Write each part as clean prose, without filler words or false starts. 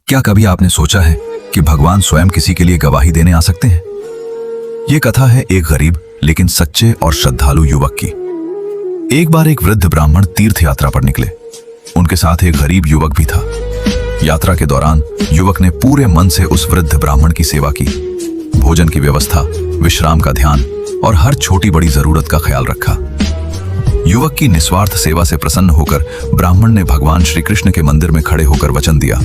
क्या कभी आपने सोचा है कि भगवान स्वयं किसी के लिए गवाही देने आ सकते हैं? ये कथा है एक गरीब लेकिन सच्चे और श्रद्धालु युवक की। एक बार एक वृद्ध ब्राह्मण तीर्थ यात्रा पर निकले। उनके साथ एक गरीब युवक भी था। यात्रा के दौरान युवक ने पूरे मन से उस वृद्ध ब्राह्मण की सेवा की। भोजन की व्यवस्था, विश्राम का ध्यान और हर छोटी बड़ी जरूरत का ख्याल रखा। युवक की निस्वार्थ सेवा से प्रसन्न होकर ब्राह्मण ने भगवान श्री कृष्ण के मंदिर में खड़े होकर वचन दिया,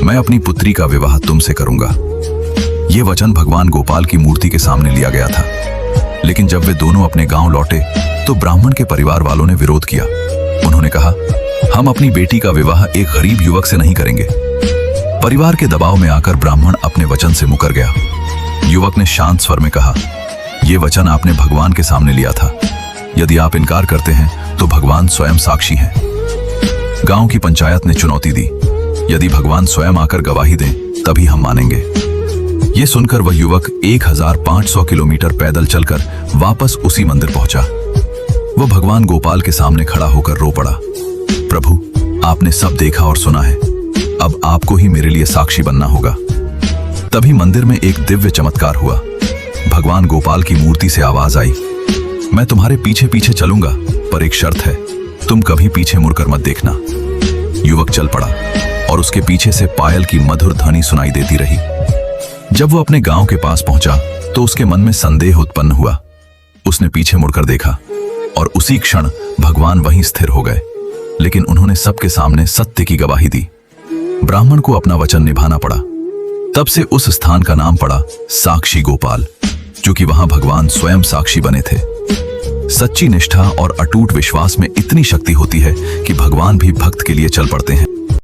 मैं अपनी पुत्री का विवाह तुमसे करूंगा। यह वचन भगवान गोपाल की मूर्ति के सामने लिया गया था। लेकिन जब वे दोनों अपने गांव लौटे तो ब्राह्मण के परिवार वालों ने विरोध किया। उन्होंने कहा, हम अपनी बेटी का विवाह एक गरीब युवक से नहीं करेंगे। परिवार के दबाव में आकर ब्राह्मण अपने वचन से मुकर गया। युवक ने शांत स्वर में कहा, यह वचन आपने भगवान के सामने लिया था। यदि आप इनकार करते हैं तो भगवान स्वयं साक्षी हैं। गांव की पंचायत ने चुनौती दी, यदि भगवान स्वयं आकर गवाही दें तभी हम मानेंगे। यह सुनकर वह युवक 1500 किलोमीटर पैदल चलकर वापस उसी मंदिर पहुंचा। वह भगवान गोपाल के सामने खड़ा होकर रो पड़ा, प्रभु, आपने सब देखा और सुना है, अब आपको ही मेरे लिए साक्षी बनना होगा। तभी मंदिर में एक दिव्य चमत्कार हुआ। भगवान गोपाल की मूर्ति से आवाज आई, मैं तुम्हारे पीछे पीछे चलूंगा, पर एक शर्त है, तुम कभी पीछे मुड़कर मत देखना। युवक चल पड़ा और उसके पीछे से पायल की मधुर ध्वनि सुनाई देती रही। जब वो अपने गांव के पास पहुंचा तो उसके मन में संदेह उत्पन्न हुआ। उसने पीछे मुड़कर देखा और उसी क्षण भगवान वहीं स्थिर हो गए। लेकिन उन्होंने सबके सामने सत्य की गवाही दी। ब्राह्मण को अपना वचन निभाना पड़ा। तब से उस स्थान का नाम पड़ा साक्षी गोपाल, क्योंकि वहां भगवान स्वयं साक्षी बने थे। सच्ची निष्ठा और अटूट विश्वास में इतनी शक्ति होती है कि भगवान भी भक्त के लिए चल पड़ते हैं।